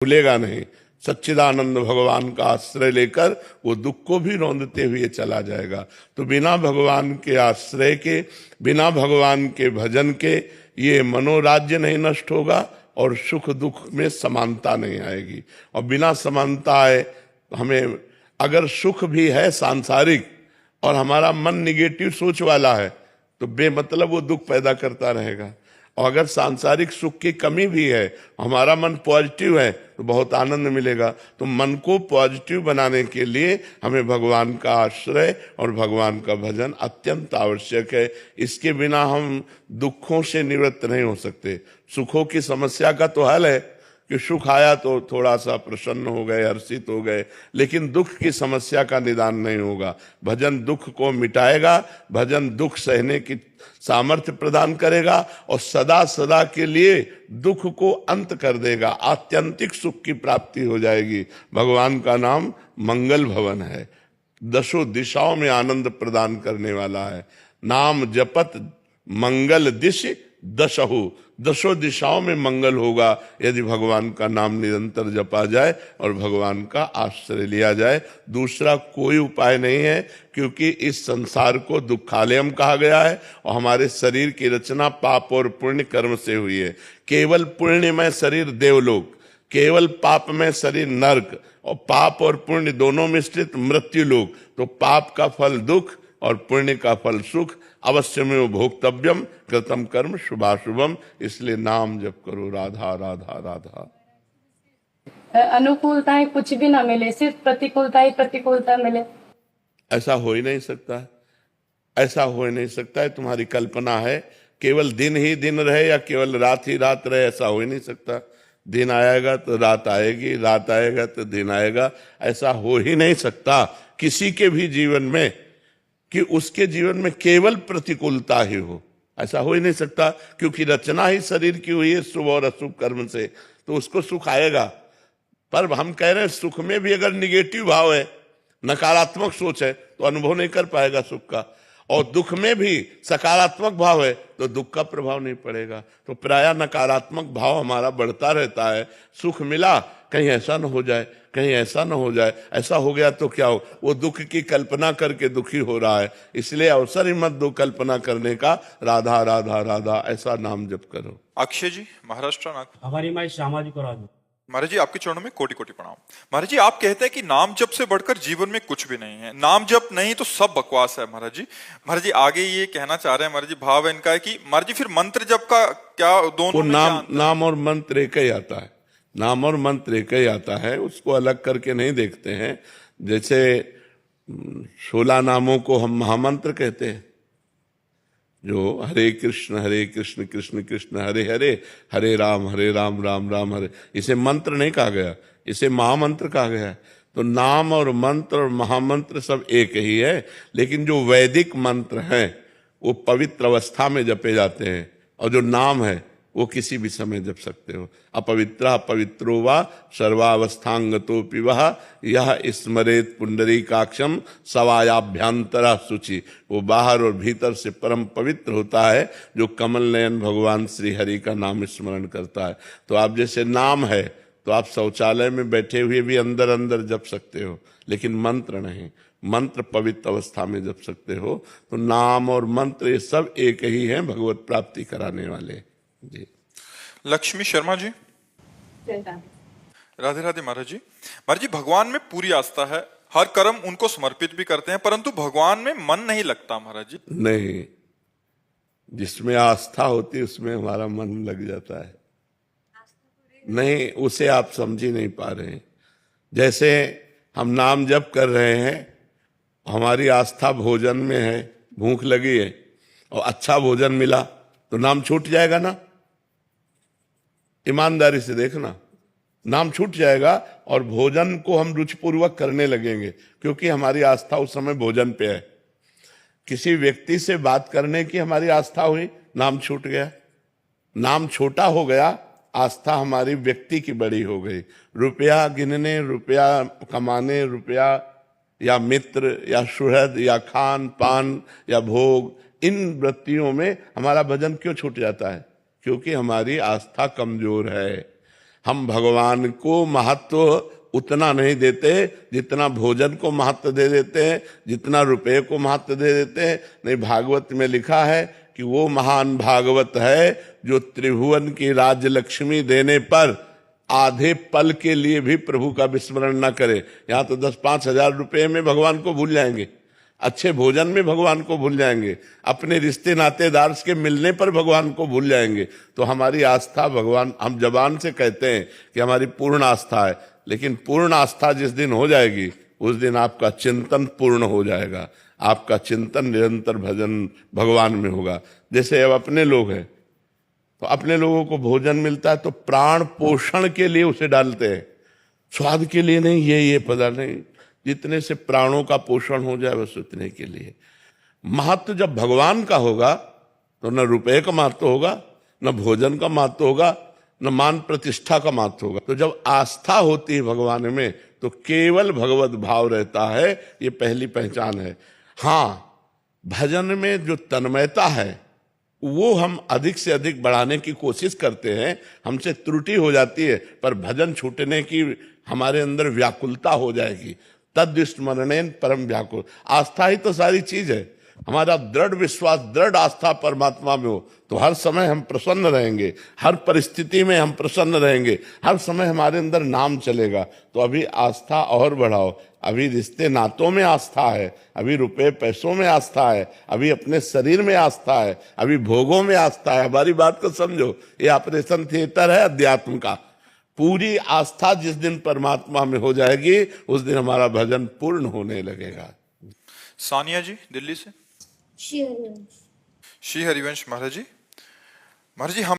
भूलेगा नहीं। सच्चिदानंद भगवान का आश्रय लेकर वो दुख को भी रौंदते हुए चला जाएगा। तो बिना भगवान के आश्रय के, बिना भगवान के भजन के ये मनोराज्य नहीं नष्ट होगा और सुख दुख में समानता नहीं आएगी। और बिना समानता आए हमें, अगर सुख भी है सांसारिक और हमारा मन निगेटिव सोच वाला है तो बेमतलब वो दुख पैदा करता रहेगा। और अगर सांसारिक सुख की कमी भी है, हमारा मन पॉजिटिव है तो बहुत आनंद मिलेगा। तो मन को पॉजिटिव बनाने के लिए हमें भगवान का आश्रय और भगवान का भजन अत्यंत आवश्यक है। इसके बिना हम दुखों से निवृत्त नहीं हो सकते। सुखों की समस्या का तो हल है कि सुख आया तो थोड़ा सा प्रसन्न हो गए, हर्षित हो गए, लेकिन दुख की समस्या का निदान नहीं होगा। भजन दुख को मिटाएगा, भजन दुख सहने की सामर्थ्य प्रदान करेगा और सदा सदा के लिए दुख को अंत कर देगा। आत्यंतिक सुख की प्राप्ति हो जाएगी। भगवान का नाम मंगल भवन है, दशों दिशाओं में आनंद प्रदान करने वाला है। नाम जपत मंगल दिश दशहु, दशों दिशाओं में मंगल होगा यदि भगवान का नाम निरंतर जपा जाए और भगवान का आश्रय लिया जाए। दूसरा कोई उपाय नहीं है, क्योंकि इस संसार को दुखालयम कहा गया है और हमारे शरीर की रचना पाप और पुण्य कर्म से हुई है। केवल पुण्यमय शरीर देवलोक, केवल पापमय शरीर नरक, और पाप और पुण्य दोनों में स्थित मृत्यु लोक। तो पाप का फल दुख और पुण्य का फल सुख। अवश्यमेव भोक्तव्यम कृतम कर्म शुभाशुभम। इसलिए नाम जप करो, राधा राधा राधा। अनुकूलताएं कुछ भी ना मिले, सिर्फ प्रतिकूलता ही प्रतिकूलता मिले, ऐसा हो ही नहीं सकता, ऐसा हो ही नहीं सकता है। तुम्हारी कल्पना है केवल दिन ही दिन रहे या केवल रात ही रात रहे, ऐसा हो ही नहीं सकता। दिन आएगा तो रात आएगी, रात आएगा तो दिन आएगा, ऐसा हो ही नहीं सकता किसी के भी जीवन में कि उसके जीवन में केवल प्रतिकूलता ही हो। ऐसा हो ही नहीं सकता, क्योंकि रचना ही शरीर की हुई है शुभ और अशुभ कर्म से, तो उसको सुख आएगा। पर हम कह रहे हैं सुख में भी अगर निगेटिव भाव है, नकारात्मक सोच है, तो अनुभव नहीं कर पाएगा सुख का। और दुख में भी सकारात्मक भाव है तो दुख का प्रभाव नहीं पड़ेगा। तो प्रायः नकारात्मक भाव हमारा बढ़ता रहता है। सुख मिला, कहीं ऐसा न हो जाए, कहीं ऐसा न हो जाए, ऐसा हो गया तो क्या हो, वो दुख की कल्पना करके दुखी हो रहा है। इसलिए अवसर ही मत दो कल्पना करने का। राधा राधा राधा ऐसा नाम जप करो। अक्षय जी, महाराष्ट्र नागपुर। हमारी माई श्यामा जी को राजू। महाराज जी, आपके चरणों में कोटि कोटि प्रणाम। महाराज जी, आप कहते हैं कि नाम जप से बढ़कर जीवन में कुछ भी नहीं है, नाम जप नहीं तो सब बकवास है। महाराज जी आगे ये कहना चाह रहे हैं, महाराज जी भाव इनका है कि महाराज जी फिर मंत्र जप का क्या, दोनों में नाम और मंत्र एक ही आता है, नाम और मंत्र एक ही आता है, उसको अलग करके नहीं देखते हैं। जैसे 16 नामों को हम महामंत्र कहते हैं, जो हरे कृष्ण कृष्ण कृष्ण हरे हरे, हरे राम राम राम हरे, इसे मंत्र नहीं कहा गया, इसे महामंत्र कहा गया है। तो नाम और मंत्र और महामंत्र सब एक ही है, लेकिन जो वैदिक मंत्र हैं वो पवित्र अवस्था में जपे जाते हैं, और जो नाम है वो किसी भी समय जप सकते हो। अपवित्र पवित्रो वा सर्वावस्थांगतोपि वह यह स्मरेत पुंडरीकाक्षम सवायाभ्यंतरा शुचि। वो बाहर और भीतर से परम पवित्र होता है जो कमल नयन भगवान श्री हरि का नाम स्मरण करता है। तो आप जैसे नाम है तो आप शौचालय में बैठे हुए भी अंदर अंदर जप सकते हो, लेकिन मंत्र नहीं, मंत्र पवित्र अवस्था में जप सकते हो। तो नाम और मंत्र ये सब एक ही हैं, भगवत प्राप्ति कराने वाले जी। लक्ष्मी शर्मा जी, राधे राधे। महाराज जी भगवान में पूरी आस्था है, हर कर्म उनको समर्पित भी करते हैं, परंतु भगवान में मन नहीं लगता। महाराज जी नहीं, जिसमें आस्था होती है उसमें हमारा मन लग जाता है। नहीं, उसे आप समझ ही नहीं पा रहे हैं। जैसे हम नाम जप कर रहे हैं, हमारी आस्था भोजन में है, भूख लगी है और अच्छा भोजन मिला तो नाम छूट जाएगा ना। ईमानदारी से देखना, नाम छूट जाएगा और भोजन को हम रुचिपूर्वक करने लगेंगे, क्योंकि हमारी आस्था उस समय भोजन पे है। किसी व्यक्ति से बात करने की हमारी आस्था हुई, नाम छूट गया, नाम छोटा हो गया, आस्था हमारी व्यक्ति की बड़ी हो गई। रुपया गिनने, रुपया कमाने, रुपया या मित्र या सुहृद या खान पान या भोग, इन वृत्तियों में हमारा भजन क्यों छूट जाता है? क्योंकि हमारी आस्था कमजोर है। हम भगवान को महत्व उतना नहीं देते जितना भोजन को महत्व दे देते हैं, जितना रुपए को महत्व दे देते हैं। नहीं, भागवत में लिखा है कि वो महान भागवत है जो त्रिभुवन की राजलक्ष्मी देने पर आधे पल के लिए भी प्रभु का विस्मरण न करे। यहाँ तो 10-5 हजार रुपए में भगवान को भूल जाएंगे, अच्छे भोजन में भगवान को भूल जाएंगे, अपने रिश्ते नातेदार के मिलने पर भगवान को भूल जाएंगे। तो हमारी आस्था भगवान, हम जबान से कहते हैं कि हमारी पूर्ण आस्था है, लेकिन पूर्ण आस्था जिस दिन हो जाएगी उस दिन आपका चिंतन पूर्ण हो जाएगा, आपका चिंतन निरंतर भजन भगवान में होगा। जैसे अब अपने लोग हैं तो अपने लोगों को भोजन मिलता है तो प्राण पोषण के लिए उसे डालते हैं, स्वाद के लिए नहीं, ये पदार्थ नहीं, जितने से प्राणों का पोषण हो जाए बस उतने के लिए। महत्व जब भगवान का होगा तो न रुपए का महत्व होगा, न भोजन का महत्व होगा, न मान प्रतिष्ठा का महत्व होगा। तो जब आस्था होती है भगवान में तो केवल भगवत भाव रहता है, ये पहली पहचान है। हाँ, भजन में जो तन्मयता है वो हम अधिक से अधिक बढ़ाने की कोशिश करते हैं, हमसे त्रुटि हो जाती है, पर भजन छूटने की हमारे अंदर व्याकुलता हो जाएगी। तद स्मरणेन परम व्याकुल। आस्था ही तो सारी चीज है। हमारा दृढ़ विश्वास, दृढ़ आस्था परमात्मा में हो तो हर समय हम प्रसन्न रहेंगे, हर परिस्थिति में हम प्रसन्न रहेंगे, हर समय हमारे अंदर नाम चलेगा। तो अभी आस्था और बढ़ाओ। अभी रिश्ते नातों में आस्था है, अभी रुपए पैसों में आस्था है, अभी अपने शरीर में आस्था है, अभी भोगों में आस्था है। हमारी बात को समझो, ये ऑपरेशन थिएटर है अध्यात्म का। पूरी आस्था जिस दिन परमात्मा में हो जाएगी उस दिन हमारा भजन पूर्ण होने लगेगा। सानिया जी दिल्ली से। श्री हरिवंश। श्री हरिवंश महाराज जी, हम